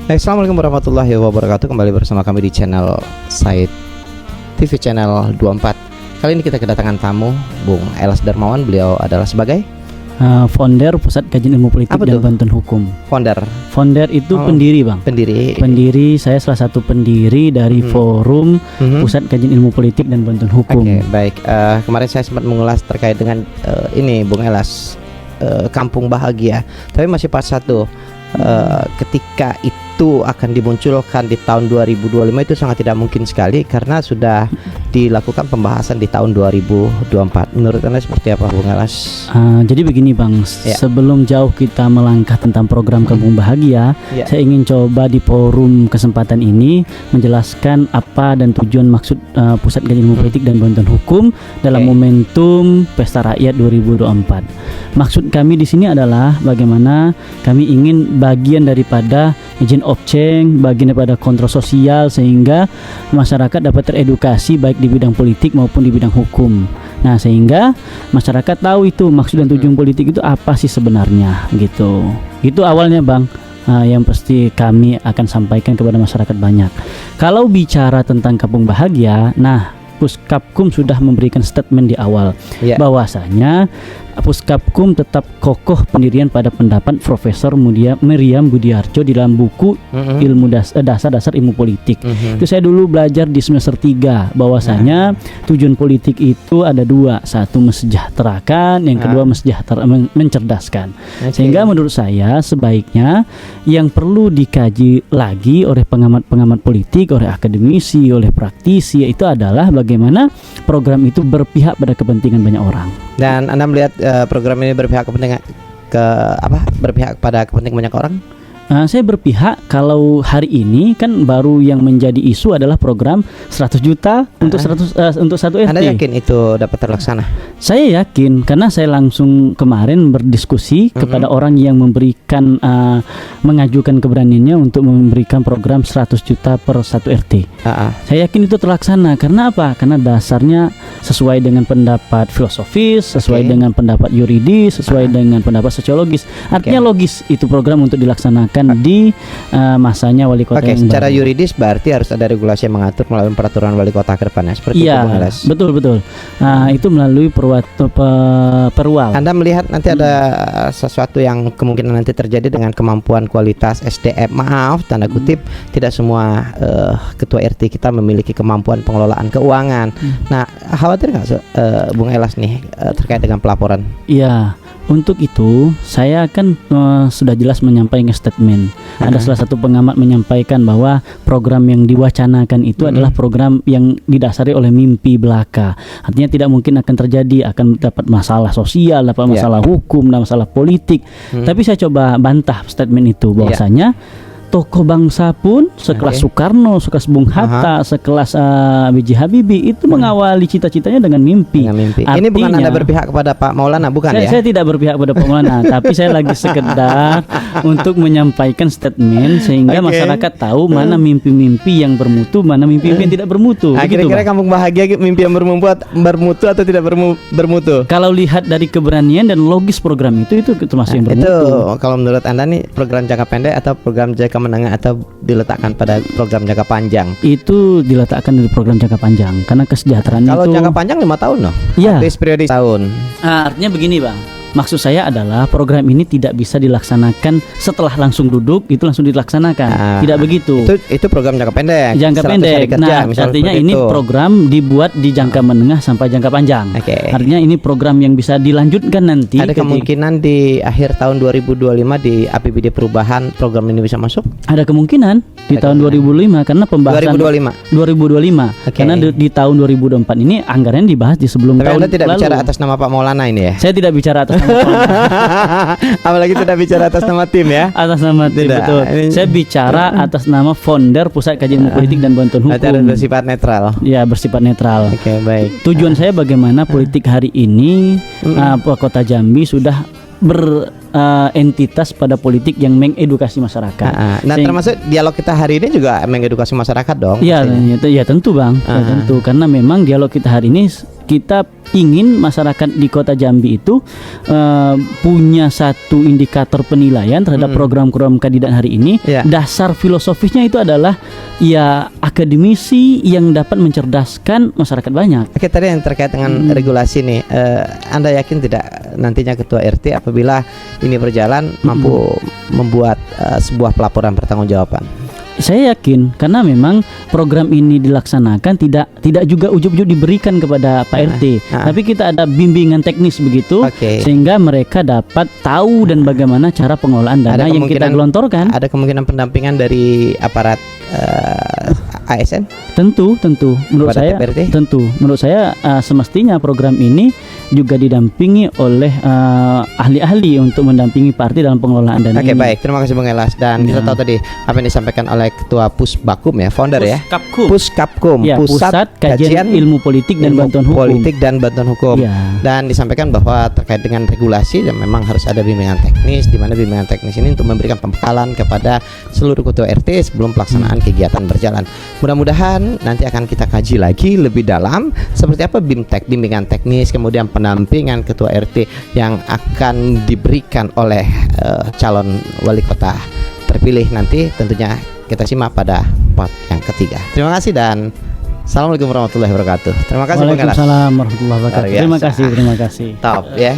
Assalamualaikum warahmatullahi wabarakatuh. Kembali bersama kami di channel Said TV channel 24. Kali ini kita kedatangan tamu Bung Elas Darmawan. Beliau adalah sebagai founder Pusat Kajian Ilmu Politik Apa dan tuh? Bantuan Hukum. Founder Itu pendiri, Bang. Pendiri. Saya salah satu pendiri dari forum Pusat Kajian Ilmu Politik dan Bantuan Hukum. Oke, baik. Kemarin saya sempat mengulas terkait dengan ini Bung Elas, Kampung Bahagia. Tapi masih part 1. Ketika itu akan dimunculkan di tahun 2025 itu sangat tidak mungkin sekali karena sudah dilakukan pembahasan di tahun 2024. Menurut Anda seperti apa, Bung Elas? Jadi begini, Bang. Ya. Sebelum jauh kita melangkah tentang program Kampung Bahagia, Ya. saya ingin coba di forum kesempatan ini menjelaskan apa dan tujuan maksud Pusat Kajian Ilmu Politik dan Bantuan Hukum dalam momentum Pesta Rakyat 2024. Maksud kami di sini adalah bagaimana kami ingin bagian daripada izin opceng, bagian daripada kontrol sosial sehingga masyarakat dapat teredukasi baik di bidang politik maupun di bidang hukum. Nah, sehingga masyarakat tahu itu maksud dan tujuan politik itu apa sih sebenarnya gitu. Itu awalnya, Bang. Yang pasti kami akan sampaikan kepada masyarakat banyak. Kalau bicara tentang Kampung Bahagia, nah Puskapkum sudah memberikan statement di awal bahwasanya Puskapkum tetap kokoh pendirian pada pendapat Profesor Miriam Budiarjo di dalam buku ilmu dasar-dasar ilmu politik. Itu saya dulu belajar di semester 3 bahwasanya tujuan politik itu ada 2, satu mensejahterakan, yang kedua mencerdaskan. Sehingga menurut saya sebaiknya yang perlu dikaji lagi oleh pengamat-pengamat politik, oleh akademisi, oleh praktisi itu adalah bagaimana program itu berpihak pada kepentingan banyak orang. Dan Anda melihat program ini berpihak pada kepentingan banyak orang? Saya berpihak kalau hari ini kan baru yang menjadi isu adalah program 100 juta untuk 1 RT. Anda yakin itu dapat terlaksana? Saya yakin karena saya langsung kemarin berdiskusi kepada orang yang memberikan mengajukan keberaniannya untuk memberikan program 100 juta per 1 RT. Saya yakin itu terlaksana. Karena apa? Karena dasarnya sesuai dengan pendapat filosofis, sesuai dengan pendapat yuridis, sesuai dengan pendapat sosiologis. Artinya logis itu program untuk dilaksanakan di masanya wali kota yang secara baru. yuridis berarti harus ada regulasi yang mengatur melalui peraturan wali kota ke depannya. Seperti itu, Bung Elas. Betul. Itu melalui perwal. Anda melihat nanti ada sesuatu yang kemungkinan nanti terjadi dengan kemampuan kualitas SDM. Maaf, tanda kutip, tidak semua ketua RT kita memiliki kemampuan pengelolaan keuangan. Nah, khawatir nggak Bung Elas nih terkait dengan pelaporan? Iya. Untuk itu saya kan sudah jelas menyampaikan statement. Ada salah satu pengamat menyampaikan bahwa program yang diwacanakan itu adalah program yang didasari oleh mimpi belaka. Artinya tidak mungkin akan terjadi, akan dapat masalah sosial, dapat masalah hukum, dan masalah politik. Tapi saya coba bantah statement itu bahwasanya tokoh bangsa pun sekelas Soekarno, sekelas Bung Hatta, sekelas B.J. Habibie itu mengawali cita-citanya dengan mimpi. Artinya, ini bukan Anda berpihak kepada Pak Maulana, bukan ya? Saya tidak berpihak kepada Pak Maulana, tapi saya lagi sekedar untuk menyampaikan statement sehingga masyarakat tahu mana mimpi-mimpi yang bermutu, mana mimpi-mimpi yang tidak bermutu. Kira-kira Kampung Bahagia mimpi yang bermutu atau tidak bermutu? Kalau lihat dari keberanian dan logis program itu termasuk yang bermutu. Itu kalau menurut Anda nih program jangka pendek atau program jangka menengah atau diletakkan pada program jangka panjang? Itu diletakkan di program jangka panjang karena kesejahteraan kalau itu. Kalau jangka panjang 5 tahun loh. Iya. Habis periode tahun. Artinya begini, Bang. Maksud saya adalah program ini tidak bisa dilaksanakan setelah langsung duduk itu langsung dilaksanakan. Tidak begitu. Itu program jangka pendek. Jangka pendek. Nah, artinya ini program dibuat di jangka menengah sampai jangka panjang. Artinya ini program yang bisa dilanjutkan nanti. Ada kemungkinan di akhir tahun 2025 di APBD perubahan program ini bisa masuk? Ada kemungkinan di tahun 2005 karena pembahasan 2025. Karena di tahun 2024 ini anggarannya dibahas di sebelum Tapi tahun Anda tidak lalu. bicara atas nama Pak Maulana ini ya? Saya tidak bicara atas apalagi tidak bicara atas nama tim ya? Atas nama tim, betul. Saya bicara atas nama founder Pusat Kajian Ilmu Politik dan Bantuan Hukum. Harus bersifat netral. Ya, bersifat netral. Oke, baik. Tujuan saya bagaimana politik hari ini Kota Jambi sudah entitas pada politik yang mengedukasi masyarakat. Nah, termasuk dialog kita hari ini juga mengedukasi masyarakat dong. Iya, ya tentu Bang, ya tentu, karena memang dialog kita hari ini kita ingin masyarakat di Kota Jambi itu punya satu indikator penilaian terhadap program-program kandidat hari ini. Dasar filosofisnya itu adalah ya akademisi yang dapat mencerdaskan masyarakat banyak. Oke, tadi yang terkait dengan regulasi nih, Anda yakin tidak nantinya Ketua RT apabila ini berjalan mampu membuat sebuah pelaporan pertanggungjawaban? Saya yakin, karena memang program ini dilaksanakan tidak juga ujug-ujug diberikan kepada Pak RT, tapi kita ada bimbingan teknis begitu, sehingga mereka dapat tahu dan bagaimana cara pengelolaan dana yang kita gelontorkan. Ada kemungkinan pendampingan dari aparat ASN? Tentu, menurut saya tentu. Menurut saya semestinya program ini juga didampingi oleh ahli-ahli untuk mendampingi Pak RT dalam pengelolaan dana ini. Oke, baik. Terima kasih Bung Elas. Dan kita tahu tadi apa yang disampaikan oleh Ketua Pusbakum ya, founder ya. Puskapkum, Pusat Kajian Ilmu Politik dan Bantuan Hukum. Dan disampaikan bahwa terkait dengan regulasi dan memang harus ada bimbingan teknis, di mana bimbingan teknis ini untuk memberikan pembekalan kepada seluruh ketua RT sebelum pelaksanaan kegiatan berjalan. Mudah-mudahan nanti akan kita kaji lagi lebih dalam seperti apa bimbingan teknis, kemudian pendampingan ketua RT yang akan diberikan oleh calon wali kota terpilih nanti. Tentunya kita simak pada part yang ketiga. Terima kasih dan Assalamualaikum warahmatullahi wabarakatuh. Terima kasih. Waalaikumsalam warahmatullahi wabarakatuh. Terima kasih. Top ya.